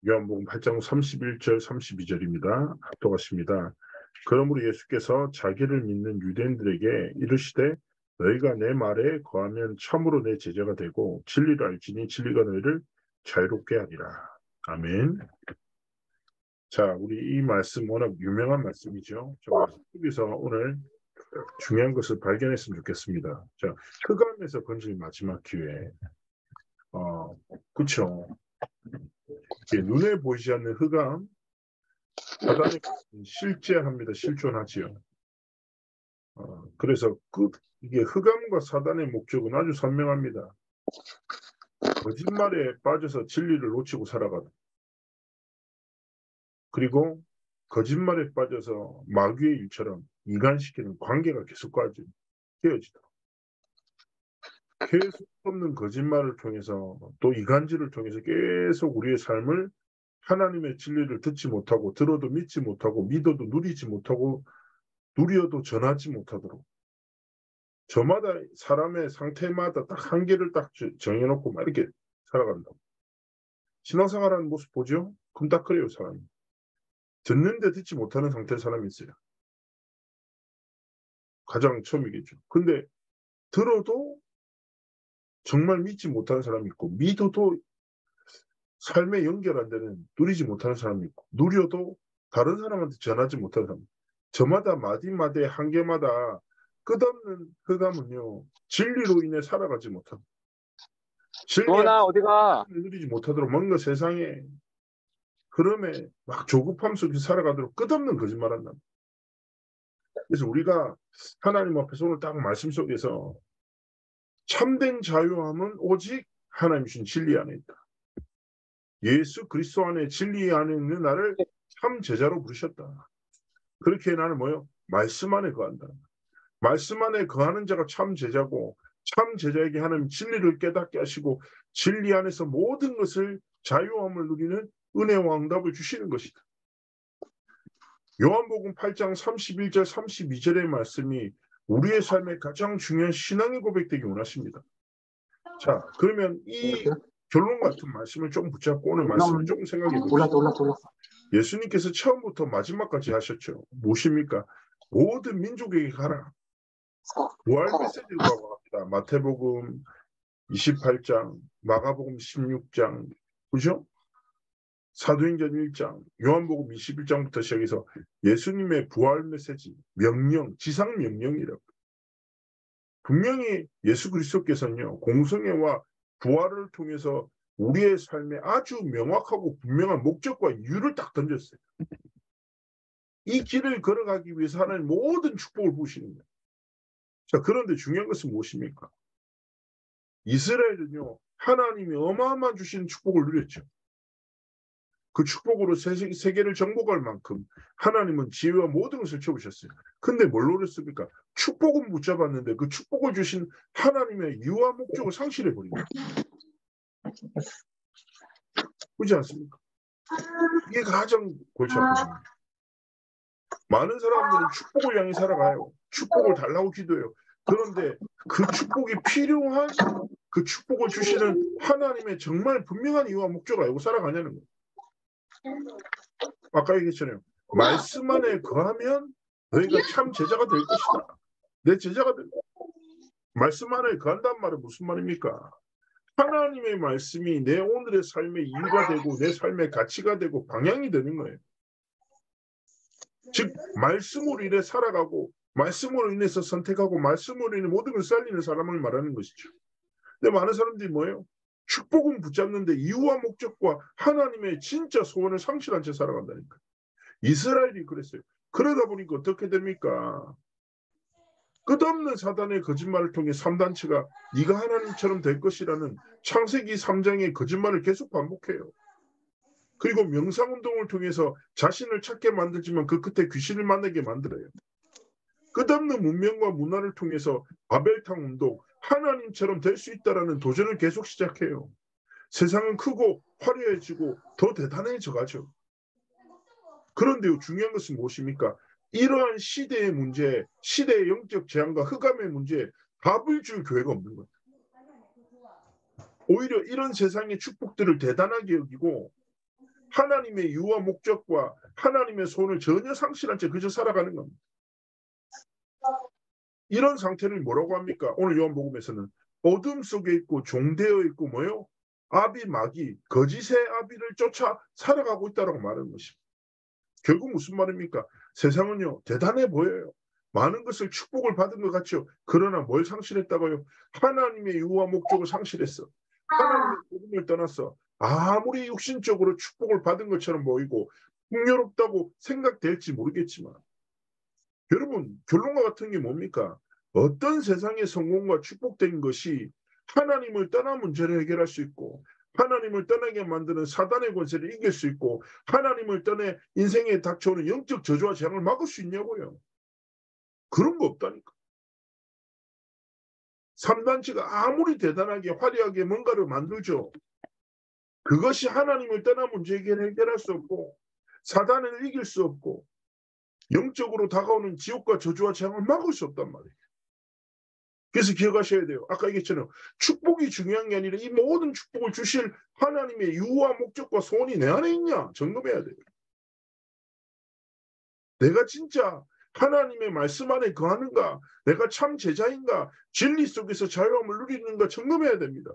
요한복음 8장 31절 32절입니다. 합독하십니다. 그러므로 예수께서 자기를 믿는 유대인들에게 이르시되 너희가 내 말에 거하면 참으로 내 제자가 되고 진리를 알지니 진리가 너희를 자유롭게 하리라. 아멘. 자, 우리 이 말씀 워낙 유명한 말씀이죠. 저 말씀 속에서 오늘 중요한 것을 발견했으면 좋겠습니다. 자, 흑암에서 건질 마지막 기회. 그쵸. 눈에 보이지 않는 흑암, 사단이 실제합니다. 실존하지요. 그래서 이게 흑암과 사단의 목적은 아주 선명합니다. 거짓말에 빠져서 진리를 놓치고 살아가다. 그리고 거짓말에 빠져서 마귀의 일처럼 이간시키는 관계가 계속 헤어지도록. 계속 없는 거짓말을 통해서 또 이간질을 통해서 계속 우리의 삶을 하나님의 진리를 듣지 못하고 들어도 믿지 못하고 믿어도 누리지 못하고 누려도 전하지 못하도록 저마다 사람의 상태마다 딱 한계를 딱 정해놓고 막 이렇게 살아간다고. 신앙생활하는 모습 보죠? 금딱거려요 사람이. 듣는데 듣지 못하는 상태의 사람이 있어요. 가장 처음이겠죠. 근데 들어도 정말 믿지 못하는 사람이 있고 믿어도 삶에 연결 안 되는 누리지 못하는 사람이 있고 누려도 다른 사람한테 전하지 못하는 사람. 저마다 마디마디의 한계마다 끝없는 흑암은요. 진리로 인해 살아가지 못하고 진리를 어디가? 누리지 못하도록 뭔가 세상에 흐름에 막 조급함 속에 살아가도록 끝없는 거짓말한다. 그래서 우리가 하나님 앞에서 오늘 딱 말씀 속에서 참된 자유함은 오직 하나님 주신 진리 안에 있다. 예수 그리스도 안에 진리 안에 있는 나를 참 제자로 부르셨다. 그렇게 나는 뭐요? 말씀 안에 거한다. 말씀 안에 거하는 자가 참 제자고 참 제자에게 하나님 진리를 깨닫게 하시고 진리 안에서 모든 것을 자유함을 누리는 은혜와 응답을 주시는 것이다. 요한복음 8장 31절 32절의 말씀이 우리의 삶에 가장 중요한 신앙의 고백되기 원하십니다. 자, 그러면 이 결론 같은 말씀을 좀 붙잡고 오늘 말씀을 조금 생각해 봅시다. 예수님께서 처음부터 마지막까지 하셨죠. 무엇입니까? 모든 민족에게 가라. 부활 메시지를 가고 합니다. 마태복음 28장, 마가복음 16장, 그죠? 사도행전 1장, 요한복음 21장부터 시작해서 예수님의 부활 메시지, 명령, 지상 명령이라고. 분명히 예수 그리스도께서는요, 공성애와 부활을 통해서 우리의 삶에 아주 명확하고 분명한 목적과 이유를 딱 던졌어요. 이 길을 걸어가기 위해서 하나님 모든 축복을 부으시는 거예요. 자, 그런데 중요한 것은 무엇입니까? 이스라엘은요, 하나님이 어마어마한 주시는 축복을 누렸죠. 그 축복으로 세계를 정복할 만큼 하나님은 지혜와 모든 것을 채우셨어요. 근데 뭘 노렸습니까? 축복은 붙잡았는데 그 축복을 주신 하나님의 이유와 목적을 상실해버린 거예요. 그렇지 않습니까? 이게 가장 골치 아픕니다. 많은 사람들은 축복을 향해 살아가요. 축복을 달라고 기도해요. 그런데 그 축복이 필요한 그 축복을 주시는 하나님의 정말 분명한 이유와 목적을 알고 살아가냐는 거예요. 아까 얘기했잖아요. 말씀 안에 거하면 너희가 참 제자가 될 것이다. 내 제자가 될 말씀 안에 거한다는 말은 무슨 말입니까? 하나님의 말씀이 내 오늘의 삶의 이유가 되고 내 삶의 가치가 되고 방향이 되는 거예요. 즉 말씀으로 인해 살아가고 말씀으로 인해서 선택하고 말씀으로 인해 모든 걸 살리는 사람을 말하는 것이죠. 근데 많은 사람들이 뭐예요? 축복은 붙잡는데 이유와 목적과 하나님의 진짜 소원을 상실한 채 살아간다니까. 이스라엘이 그랬어요. 그러다 보니까 어떻게 됩니까? 끝없는 사단의 거짓말을 통해 3단체가 네가 하나님처럼 될 것이라는 창세기 3장의 거짓말을 계속 반복해요. 그리고 명상운동을 통해서 자신을 찾게 만들지만 그 끝에 귀신을 만나게 만들어요. 끝없는 문명과 문화를 통해서 바벨탑 운동, 하나님처럼 될 수 있다라는 도전을 계속 시작해요. 세상은 크고 화려해지고 더 대단해져 가죠. 그런데 중요한 것은 무엇입니까? 이러한 시대의 문제, 시대의 영적 재앙과 흑암의 문제에 답을 줄 교회가 없는 거예요. 오히려 이런 세상의 축복들을 대단하게 여기고 하나님의 이유와 목적과 하나님의 손을 전혀 상실한 채 그저 살아가는 겁니다. 이런 상태를 뭐라고 합니까? 오늘 요한복음에서는 어둠 속에 있고 종되어 있고 뭐요? 아비 마귀 거짓의 아비를 쫓아 살아가고 있다고 말하는 것입니다. 결국 무슨 말입니까? 세상은요 대단해 보여요. 많은 것을 축복을 받은 것 같죠. 그러나 뭘 상실했다고요? 하나님의 이유와 목적을 상실했어. 하나님의 복음을 떠났어. 아무리 육신적으로 축복을 받은 것처럼 보이고 풍요롭다고 생각될지 모르겠지만 여러분 결론과 같은 게 뭡니까? 어떤 세상의 성공과 축복된 것이 하나님을 떠난 문제를 해결할 수 있고 하나님을 떠나게 만드는 사단의 권세를 이길 수 있고 하나님을 떠내 인생에 닥쳐오는 영적 저주와 재앙을 막을 수 있냐고요. 그런 거 없다니까. 3단체가 아무리 대단하게 화려하게 뭔가를 만들죠. 그것이 하나님을 떠난 문제 해결할 수 없고 사단을 이길 수 없고 영적으로 다가오는 지옥과 저주와 재앙을 막을 수 없단 말이에요. 그래서 기억하셔야 돼요. 아까 얘기했잖아요. 축복이 중요한 게 아니라 이 모든 축복을 주실 하나님의 이유와 목적과 소원이 내 안에 있냐 점검해야 돼요. 내가 진짜 하나님의 말씀 안에 거하는가? 내가 참 제자인가? 진리 속에서 자유함을 누리는가 점검해야 됩니다.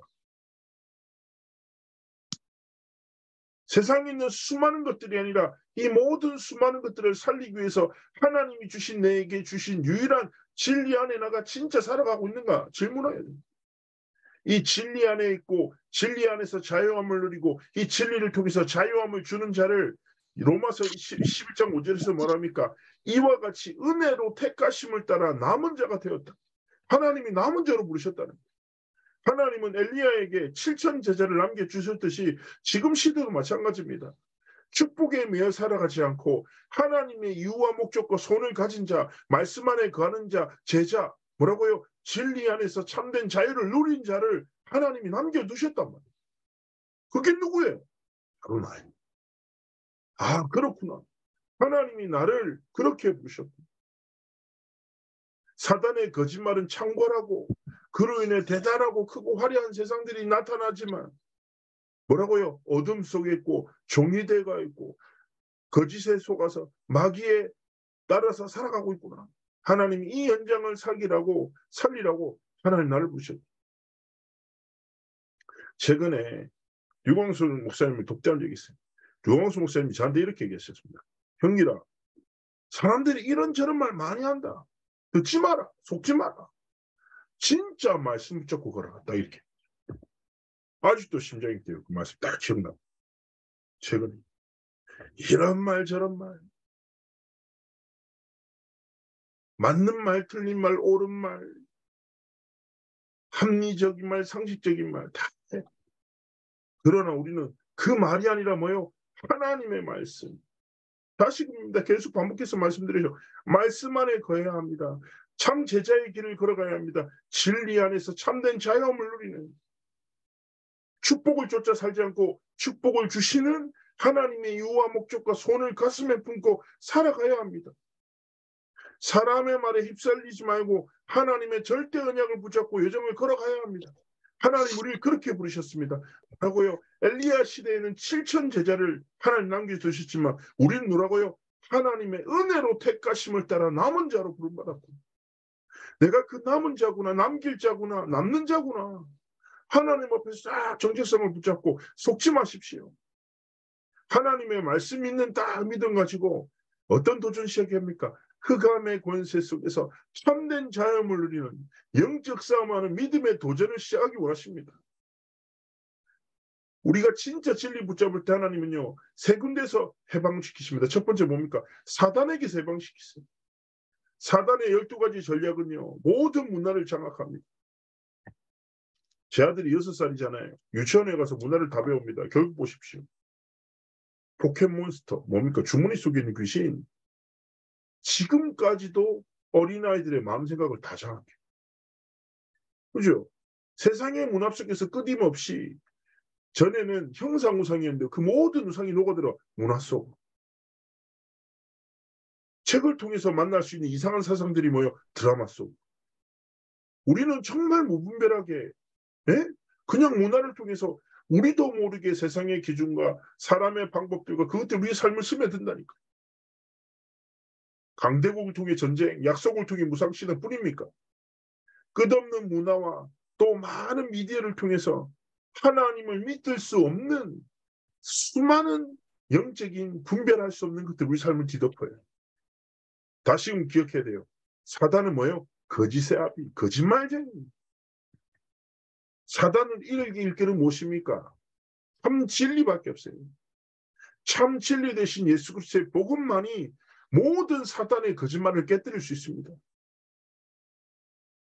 세상에 있는 수많은 것들이 아니라 이 모든 수많은 것들을 살리기 위해서 하나님이 주신 내게 주신 유일한 진리 안에 나가 진짜 살아가고 있는가 질문해야 됩니다. 이 진리 안에 있고 진리 안에서 자유함을 누리고 이 진리를 통해서 자유함을 주는 자를 로마서 11장 5절에서 뭐랍니까? 이와 같이 은혜로 택하심을 따라 남은 자가 되었다. 하나님이 남은 자로 부르셨다는 거예요. 하나님은 엘리야에게 7천 제자를 남겨주셨듯이 지금 시대도 마찬가지입니다. 축복에 매여 살아가지 않고 하나님의 이유와 목적과 손을 가진 자, 말씀 안에 거하는 자, 제자, 뭐라고요? 진리 안에서 참된 자유를 누린 자를 하나님이 남겨두셨단 말이에요. 그게 누구예요? 바로 나예요. 아, 그렇구나. 하나님이 나를 그렇게 부르셨구나. 사단의 거짓말은 창궐하고 그로 인해 대단하고 크고 화려한 세상들이 나타나지만 뭐라고요? 어둠 속에 있고 종이 되가 있고 거짓에 속아서 마귀에 따라서 살아가고 있구나. 하나님이 이 현장을 살리라고 하나님 나를 부르셨다. 최근에 류광수 목사님을 독대한 적이 있어요. 류광수 목사님이 저한테 이렇게 얘기하셨습니다. 형님아, 사람들이 이런저런 말 많이 한다. 듣지 마라. 속지 마라. 진짜 말씀 붙잡고 걸어갔다. 이렇게. 아직도 심장이 뛰어요. 그 말씀 딱 기억나. 최근에. 이런 말 저런 말. 맞는 말 틀린 말 옳은 말. 합리적인 말 상식적인 말 다 해. 그러나 우리는 그 말이 아니라 뭐요? 하나님의 말씀. 다시금입니다. 계속 반복해서 말씀드리죠. 말씀 안에 거해야 합니다. 참 제자의 길을 걸어가야 합니다. 진리 안에서 참된 자유함을 누리는 축복을 쫓아 살지 않고 축복을 주시는 하나님의 이유와 목적과 손을 가슴에 품고 살아가야 합니다. 사람의 말에 휩쓸리지 말고 하나님의 절대 언약을 붙잡고 여정을 걸어가야 합니다. 하나님 우리를 그렇게 부르셨습니다. 라고요. 엘리야 시대에는 7천 제자를 하나님 남겨두셨지만 우리는 뭐라고요? 하나님의 은혜로 택하심을 따라 남은 자로 부름받았고 내가 그 남은 자구나 남길 자구나 남는 자구나 하나님 앞에서 딱 정체성을 붙잡고 속지 마십시오. 하나님의 말씀 있는 딱 믿음 가지고 어떤 도전 시작합니까? 흑암의 권세 속에서 참된 자유함을 누리는 영적 싸움하는 믿음의 도전을 시작하기 원하십니다. 우리가 진짜 진리 붙잡을 때 하나님은요. 세 군데서 해방시키십니다. 첫 번째 뭡니까? 사단에게서 해방시키세요. 사단의 12가지 전략은요. 모든 문화를 장악합니다. 제 아들이 6살이잖아요. 유치원에 가서 문화를 다 배웁니다. 결국 보십시오. 포켓몬스터 뭡니까? 주머니 속에 있는 귀신. 지금까지도 어린아이들의 마음 생각을 다 장악해요. 그죠? 세상의 문화 속에서 끊임없이 전에는 형상 우상이었는데 그 모든 우상이 녹아들어 문화 속. 책을 통해서 만날 수 있는 이상한 사상들이 모여 드라마 속. 우리는 정말 무분별하게 그냥 문화를 통해서 우리도 모르게 세상의 기준과 사람의 방법들과 그것들 우리의 삶을 스며든다니까. 강대국을 통해 전쟁, 약속을 통해 무상신은 뿐입니까? 끝없는 문화와 또 많은 미디어를 통해서 하나님을 믿을 수 없는 수많은 영적인 분별할 수 없는 것들 우리 삶을 뒤덮어요. 다시금 기억해야 돼요. 사단은 뭐예요? 거짓의 아비, 거짓말쟁이. 사단은 이길 길은 무엇입니까? 참 진리밖에 없어요. 참 진리 대신 예수 그리스도의 복음만이 모든 사단의 거짓말을 깨뜨릴 수 있습니다.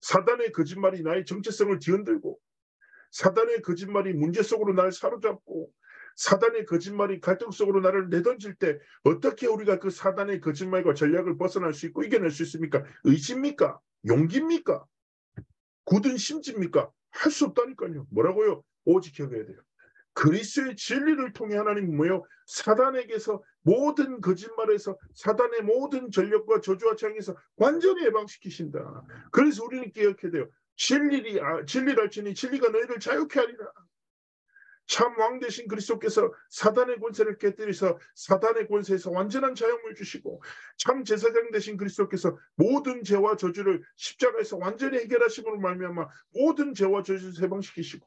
사단의 거짓말이 나의 정체성을 뒤흔들고, 사단의 거짓말이 문제 속으로 나를 사로잡고, 사단의 거짓말이 갈등 속으로 나를 내던질 때 어떻게 우리가 그 사단의 거짓말과 전략을 벗어날 수 있고 이겨낼 수 있습니까? 의지입니까? 용기입니까? 굳은 심지입니까? 할 수 없다니까요. 뭐라고요? 오직 기억해야 돼요. 그리스도의 진리를 통해 하나님은 뭐예요? 사단에게서 모든 거짓말에서 사단의 모든 전력과 저주와 창에서 완전히 해방시키신다. 그래서 우리는 기억해야 돼요. 진리를 알지니 진리가 너희를 자유케 하리라. 참 왕 되신 그리스도께서 사단의 권세를 깨뜨리서 사단의 권세에서 완전한 자유를 주시고, 참 제사장 되신 그리스도께서 모든 죄와 저주를 십자가에서 완전히 해결하심으로 말미암아 모든 죄와 저주를 해방시키시고,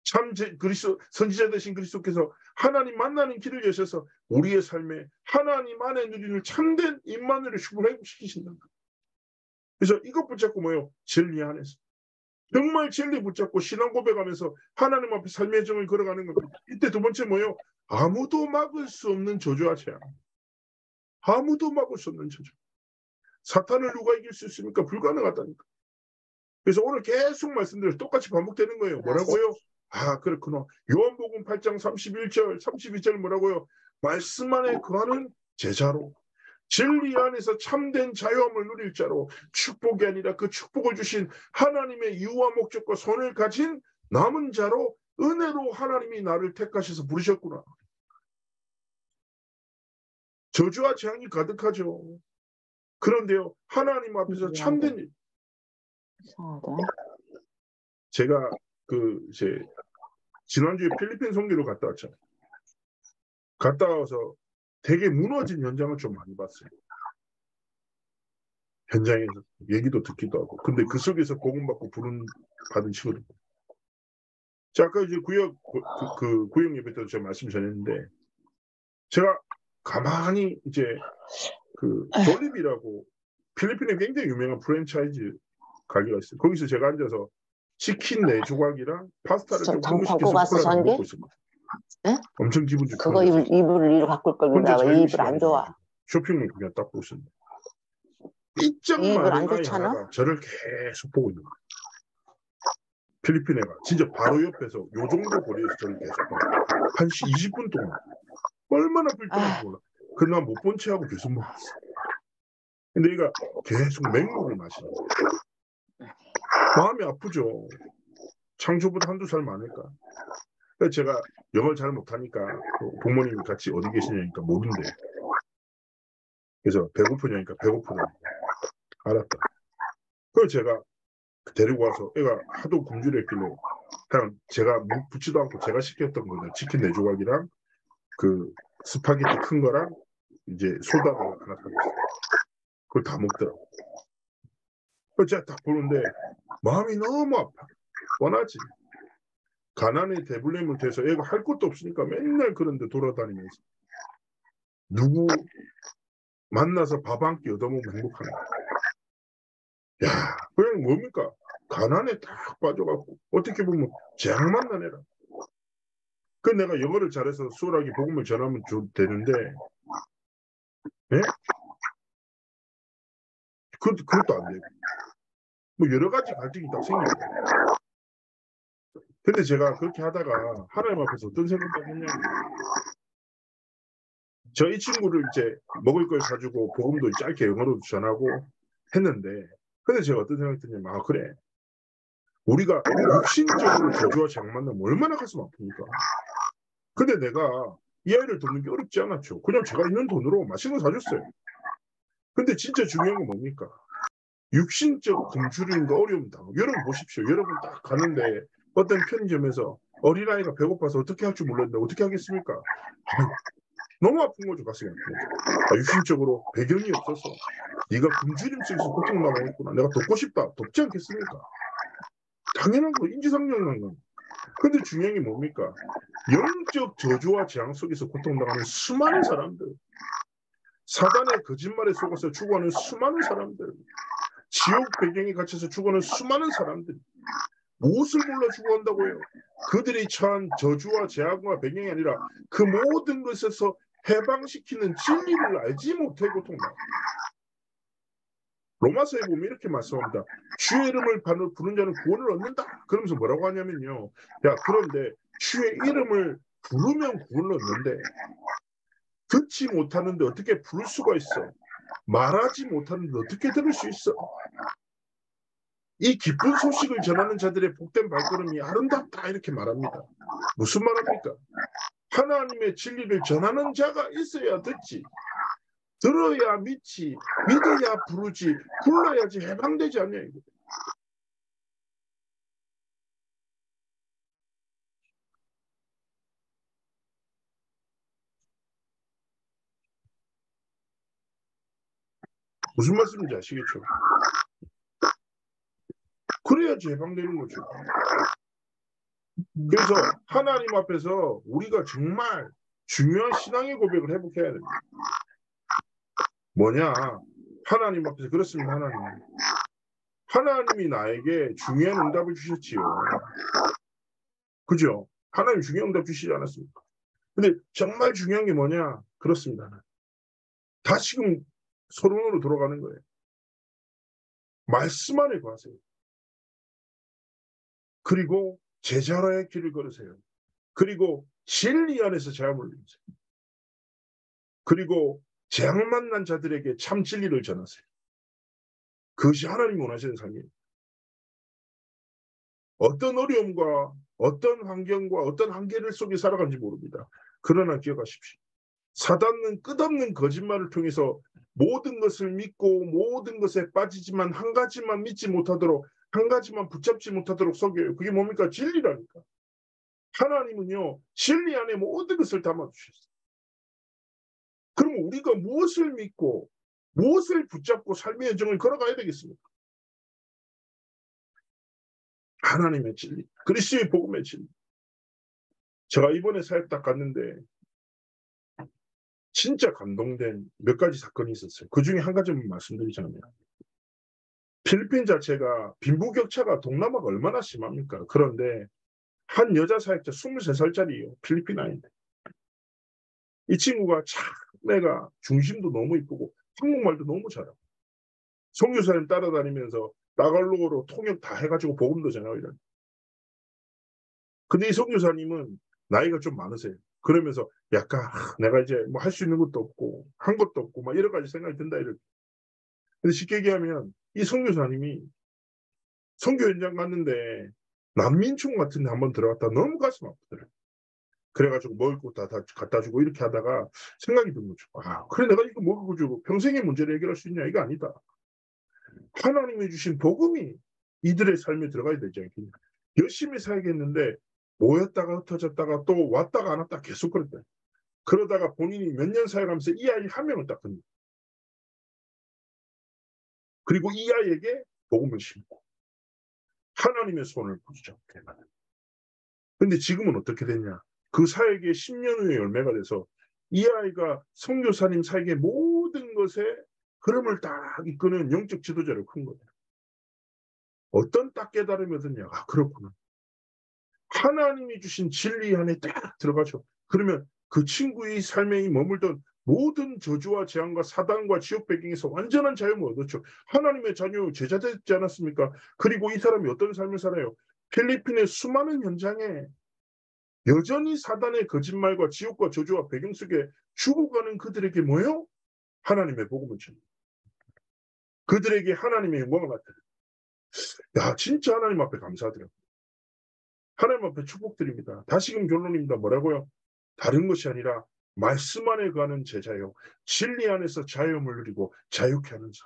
참 그리스도 선지자 되신 그리스도께서 하나님 만나는 길을 여셔서 우리의 삶에 하나님 안에 누리는 참된 임마누엘을 회복시키신다. 그래서 이것 붙잡고 뭐예요? 진리 안에서 정말 진리 붙잡고 신앙 고백하면서 하나님 앞에 삶의 정을 걸어가는 겁니다. 이때 두 번째 뭐예요? 아무도 막을 수 없는 저주와 재앙. 아무도 막을 수 없는 저주. 사탄을 누가 이길 수 있습니까? 불가능하다니까. 그래서 오늘 계속 말씀드려서 똑같이 반복되는 거예요. 뭐라고요? 아, 그렇구나. 요한복음 8장 31절, 32절 뭐라고요? 말씀 안에 거하는 제자로, 진리 안에서 참된 자유함을 누릴 자로, 축복이 아니라 그 축복을 주신 하나님의 이유와 목적과 손을 가진 남은 자로 은혜로 하나님이 나를 택하셔서 부르셨구나. 저주와 재앙이 가득하죠. 그런데요, 하나님 앞에서 참된 제가 지난주에 필리핀 선교로 갔다 왔잖아요. 갔다 와서 되게 무너진 현장을 좀 많이 봤어요. 현장에서 얘기도 듣기도 하고. 근데 그 속에서 복음받고 받은 친구들. 자, 아까 이제 구역 예배 때도 제가 말씀 전했는데, 제가 가만히 이제 졸립이라고 필리핀에 굉장히 유명한 프랜차이즈 가게가 있어요. 거기서 제가 앉아서 치킨 4조각이랑 파스타를 좀 흥분시켜서 콜라를 먹고 있었거든요. 네? 엄청 기분 좋고. 그거 이불을 이로 바꿀 걸. 혼자 이불 안 좋아. 쇼핑몰 그냥 딱 보고 있었는데 삐쩍 마른 아이 하나가 저를 계속 보고 있는 거예요. 필리핀 애가 진짜 바로 옆에서 요 정도 거리에서 저를 계속 보고 한 20분 동안 얼마나 불편한지 몰라. 그날 못 본 채하고 계속 먹었어. 근데 얘가 계속 맹물을 마시는 거예요. 마음이 아프죠. 창조보다 한두 살 많으니까. 그래서 제가 영어를 잘 못하니까 부모님이 같이 어디 계시냐니까 모른대. 그래서 배고프냐니까 배고프다고. 알았다. 그래서 제가 데리고 와서 애가 하도 굶주려 했길래 그냥 제가 묵 붙지도 않고 제가 시켰던 거는 치킨 4조각이랑 그 스파게티 큰 거랑 이제 소다가 하나 사줬어요. 그걸 다 먹더라고. 그래서 제가 딱 보는데 마음이 너무 아파. 뻔하지. 가난에 대불림을 돼서 애가 할 것도 없으니까 맨날 그런 데 돌아다니면서 누구 만나서 밥 한 끼 얻어먹으면 행복한 거야. 야, 그냥 뭡니까? 가난에 딱 빠져갖고 어떻게 보면 재앙 만난 애라. 그 내가 영어를 잘해서 수월하게 복음을 전하면 되는데, 예? 그것도 안 되고, 뭐 여러 가지 갈등이 딱 생깁니다. 근데 제가 그렇게 하다가 하나님 앞에서 어떤 생각을 했냐면, 저 이 친구를 이제 먹을 걸 사주고 복음도 짧게 영어로도 전하고 했는데, 근데 제가 어떤 생각이 드냐면, 아 그래, 우리가 육신적으로 저주와 재앙 만나면 얼마나 가슴 아픕니까? 근데 내가 이 아이를 돕는 게 어렵지 않았죠. 그냥 제가 있는 돈으로 맛있는 거 사줬어요. 근데 진짜 중요한 건 뭡니까? 육신적 굶주림과 어려움 당하고. 여러분 보십시오. 여러분 딱 가는데 어떤 편의점에서 어린아이가 배고파서 어떻게 할 줄 몰랐는데 어떻게 하겠습니까? 너무 아픈 거죠. 가슴이 아픈 거죠. 유신적으로 배경이 없어서 네가 굶주림 속에서 고통당하고 있구나. 내가 돕고 싶다. 돕지 않겠습니까? 당연한 거, 인지상정한 거. 근데 중요한 게 뭡니까? 영적 저주와 재앙 속에서 고통당하는 수많은 사람들, 사단의 거짓말에 속아서 죽어가는 수많은 사람들, 지옥 배경에 갇혀서 죽어가는 수많은 사람들, 무엇을 몰라 죽어간다고요? 그들이 처한 저주와 재앙과 배경이 아니라 그 모든 것에서 해방시키는 진리를 알지 못해 고통당합니다. 로마서에 보면 이렇게 말씀합니다. 주의 이름을 부르는 자는 구원을 얻는다. 그러면서 뭐라고 하냐면요. 야, 그런데 주의 이름을 부르면 구원을 얻는데 듣지 못하는데 어떻게 부를 수가 있어? 말하지 못하는데 어떻게 들을 수 있어? 이 기쁜 소식을 전하는 자들의 복된 발걸음이 아름답다 이렇게 말합니다. 무슨 말합니까? 하나님의 진리를 전하는 자가 있어야 듣지. 들어야 믿지. 믿어야 부르지. 불러야지 해방되지 않냐 이거. 무슨 말씀인지 아시겠죠? 그래야지 해방되는 거죠. 그래서 하나님 앞에서 우리가 정말 중요한 신앙의 고백을 회복해야 됩니다. 뭐냐? 하나님 앞에서 그렇습니다. 하나님이 나에게 중요한 응답을 주셨지요. 그죠? 하나님 중요한 응답 주시지 않았습니까? 근데 정말 중요한 게 뭐냐? 그렇습니다. 다시금 서론으로 돌아가는 거예요. 말씀 안에 거하세요. 그리고 제자로의 길을 걸으세요. 그리고 진리 안에서 재앙을 누리세요. 그리고 재앙 만난 자들에게 참 진리를 전하세요. 그것이 하나님이 원하시는 삶이에요. 어떤 어려움과 어떤 환경과 어떤 한계를 속에 살아간지 모릅니다. 그러나 기억하십시오. 사단은 끝없는 거짓말을 통해서 모든 것을 믿고 모든 것에 빠지지만 한 가지만 믿지 못하도록 한 가지만 붙잡지 못하도록 속여요. 그게 뭡니까? 진리라니까. 하나님은요. 진리 안에 모든 것을 담아주셨어요. 그럼 우리가 무엇을 믿고 무엇을 붙잡고 삶의 여정을 걸어가야 되겠습니까? 하나님의 진리, 그리스도의 복음의 진리. 제가 이번에 사역 딱 갔는데 진짜 감동된 몇 가지 사건이 있었어요. 그 중에 한 가지만 말씀드리자면 필리핀 자체가 빈부격차가 동남아가 얼마나 심합니까? 그런데 한 여자 사역자 23살짜리예요. 필리핀 아이인데. 이 친구가 참 내가 중심도 너무 이쁘고 한국말도 너무 잘하고 선교사님 따라다니면서 나갈로로 통역 다 해가지고 복음도 전하고 이런. 근데 이 선교사님은 나이가 좀 많으세요. 그러면서 약간 내가 이제 뭐 할 수 있는 것도 없고 한 것도 없고 막 여러 가지 생각이 든다 이렇게. 근데 쉽게 얘기하면 이 선교사님이 선교 현장 갔는데 난민촌 같은 데 한번 들어갔다 너무 가슴 아프더라고요. 그래가지고 먹을 거 다 갖다 주고 이렇게 하다가 생각이 든 거죠. 아, 그래 내가 이거 먹을 주고 평생의 문제를 해결할 수 있냐? 이거 아니다. 하나님이 주신 복음이 이들의 삶에 들어가야 되지 않겠냐. 열심히 살겠는데 모였다가 흩어졌다가 또 왔다가 안 왔다 계속 그랬다. 그러다가 본인이 몇 년 사역하면서 이 아이 한 명을 딱 겁니다. 그리고 이 아이에게 복음을 심고 하나님의 손을 붙잡게 만든. 근데 지금은 어떻게 됐냐? 그 사역의 10년 후에 열매가 돼서 이 아이가 선교사님 사역의 모든 것에 흐름을 딱 이끄는 영적 지도자로 큰 거예요. 어떤 딱 깨달음이 얻었냐? 아, 그렇구나. 하나님이 주신 진리 안에 딱 들어가죠. 그러면 그 친구의 삶에 머물던 모든 저주와 재앙과 사단과 지옥 배경에서 완전한 자유를 얻었죠. 하나님의 자녀 제자 되지 않았습니까? 그리고 이 사람이 어떤 삶을 살아요? 필리핀의 수많은 현장에 여전히 사단의 거짓말과 지옥과 저주와 배경 속에 죽어가는 그들에게 뭐예요? 하나님의 복음을 전해. 그들에게 하나님의 영광을 나타내. 야, 진짜 하나님 앞에 감사드려요. 하나님 앞에 축복드립니다. 다시금 결론입니다. 뭐라고요? 다른 것이 아니라 말씀 안에 가는 제자요. 진리 안에서 자유함을 누리고 자유케 하는 자.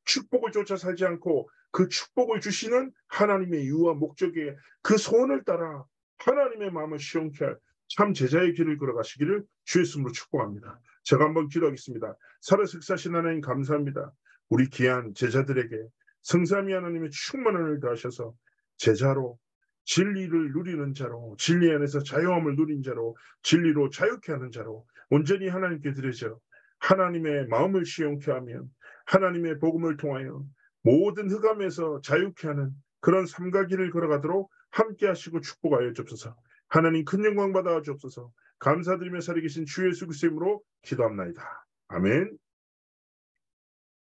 축복을 쫓아 살지 않고 그 축복을 주시는 하나님의 이유와 목적에 그 소원을 따라 하나님의 마음을 시원케 할 참 제자의 길을 걸어가시기를 주의 이름으로 축복합니다. 제가 한번 기도하겠습니다. 살아생사신 하나님 감사합니다. 우리 귀한 제자들에게 성삼위 하나님의 충만함을 더하셔서 제자로 진리를 누리는 자로, 진리 안에서 자유함을 누린 자로, 진리로 자유케 하는 자로 온전히 하나님께 드려져 하나님의 마음을 시원케 하며 하나님의 복음을 통하여 모든 흑암에서 자유케 하는 그런 삶과 길을 걸어가도록 함께 하시고 축복하여 주옵소서. 하나님 큰 영광 받아 주옵소서. 감사드리며 살아계신 주 예수 그리스도의 이름으로 기도합나이다. 아멘.